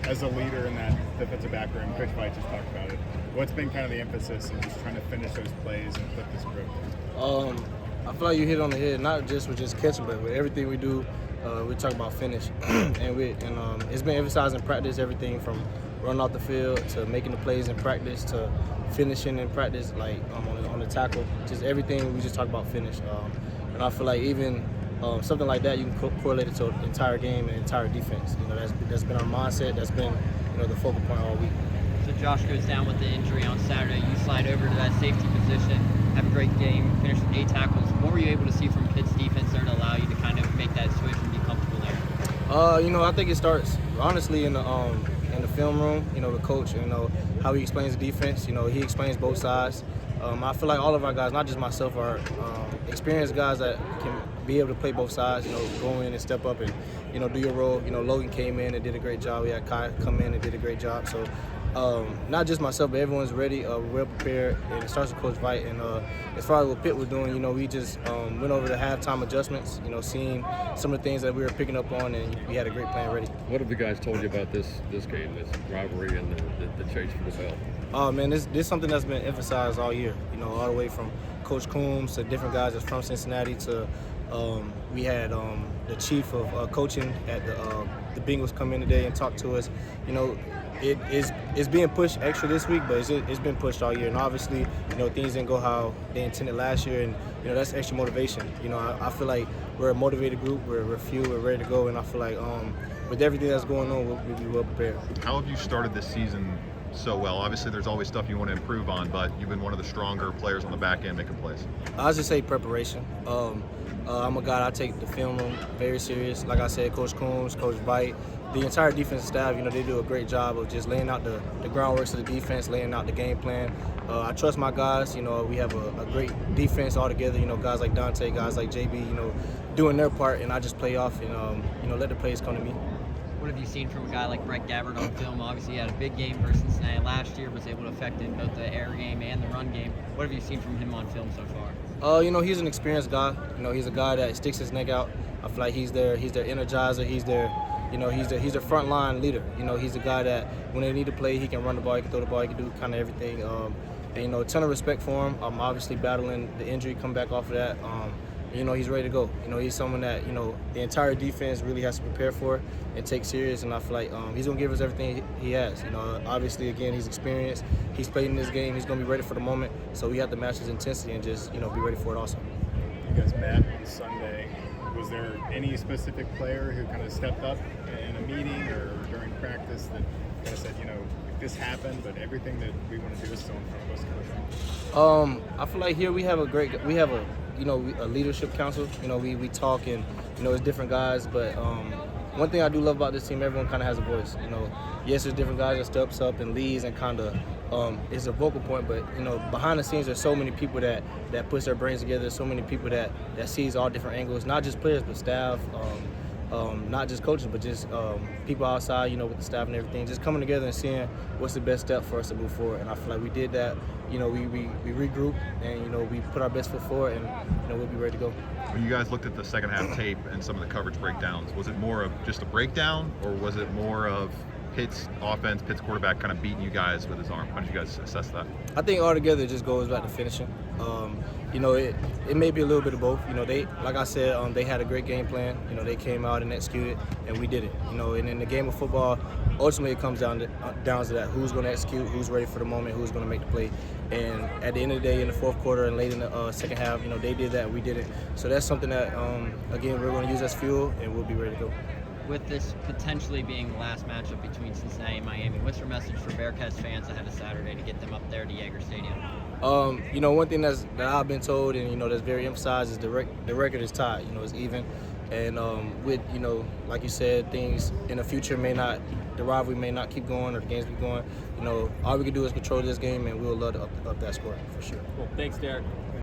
as a leader in that defensive back room, Coach White just talked about it. What's been kind of the emphasis in just trying to finish those plays and flip the script? I feel like you hit on the head, not just with just catching, but with everything we do. We talk about finish, and it's been emphasized in practice. Everything from running off the field to making the plays in practice to finishing in practice, like on the tackle. Just everything we just talk about finish. And I feel like even something like that, you can correlate it to the entire game and entire defense. You know, that's been our mindset. That's been the focal point all week. So Josh goes down with the injury on Saturday. You slide over to that safety position, have a great game, finish with 8 tackles. What were you able to see from Pitt's defense there to allow you to kind of make that switch and be comfortable there? I think it starts honestly in the film room. The coach, how he explains the defense. He explains both sides. I feel like all of our guys, not just myself, are experienced guys that can be able to play both sides. Go in and step up and do your role. Logan came in and did a great job. We had Kai come in and did a great job. So not just myself, but everyone's ready, well prepared, and it starts with Coach White. And as far as what Pitt was doing, we just went over the halftime adjustments. Seeing some of the things that we were picking up on, and we had a great plan ready. What have the guys told you about this game, this rivalry, and the chase for the belt? Oh man, this is something that's been emphasized all year. All the way from Coach Coombs to different guys that's from Cincinnati to we had the chief of coaching at the Bengals come in today and talk to us. It's being pushed extra this week, but it's been pushed all year. And obviously, things didn't go how they intended last year, and that's extra motivation. I feel like we're a motivated group. We're fueled. We're ready to go, and I feel like with everything that's going on, we'll be well prepared. How have you started this season so well? Obviously, there's always stuff you want to improve on, but you've been one of the stronger players on the back end making plays. I just say preparation. I'm a guy, I take the film room very serious. Like I said, Coach Coombs, Coach White, the entire defensive staff, they do a great job of just laying out the groundwork of the defense, laying out the game plan. I trust my guys. We have a great defense all together. Guys like Dante, guys like JB, doing their part, and I just play off and, let the plays come to me. What have you seen from a guy like Brett Gabbert on film? Obviously, he had a big game versus Cincinnati last year, was able to affect in both the air game and the run game. What have you seen from him on film so far? He's an experienced guy. He's a guy that sticks his neck out. I feel like he's their energizer. He's their front line leader. He's a guy that when they need to play, he can run the ball, he can throw the ball, he can do kind of everything. And, a ton of respect for him. Obviously battling the injury, come back off of that. He's ready to go. He's someone that, the entire defense really has to prepare for and take serious. And I feel like he's going to give us everything he has. Obviously, again, he's experienced. He's played in this game. He's going to be ready for the moment. So we have to match his intensity and just, be ready for it also. You guys met on Sunday. Was there any specific player who kind of stepped up in a meeting or during practice that kind of said, this happened, but everything that we want to do is still in front of us? I feel like here we have a leadership council. We talk and it's different guys, but one thing I do love about this team, everyone kind of has a voice. Yes, there's different guys that steps up and leads and kind of is a vocal point, but behind the scenes there's so many people that puts their brains together. So many people that sees all different angles, not just players but staff. Not just coaches, but just people outside, with the staff and everything, just coming together and seeing what's the best step for us to move forward. And I feel like we did that. We regrouped and, we put our best foot forward and, we'll be ready to go. When you guys looked at the second half tape and some of the coverage breakdowns, was it more of just a breakdown or was it more of Pitt's offense, Pitt's quarterback kind of beating you guys with his arm? How did you guys assess that? I think altogether it just goes back to finishing. It may be a little bit of both. They, like I said, they had a great game plan. They came out and executed, and we did it. And in the game of football, ultimately it comes down to that: who's going to execute, who's ready for the moment, who's going to make the play. And at the end of the day, in the fourth quarter and late in the second half, they did that, we did it. So that's something that, again, we're going to use as fuel, and we'll be ready to go. With this potentially being the last matchup between Cincinnati and Miami, what's your message for Bearcats fans ahead of Saturday to get them up there to Yager Stadium? One thing that I've been told and, that's very emphasized is the record is tied, it's even. And with, like you said, things in the future the rivalry may not keep going or the games keep going. All we can do is control this game and we'll love to up that score for sure. Cool. Thanks, Derrick.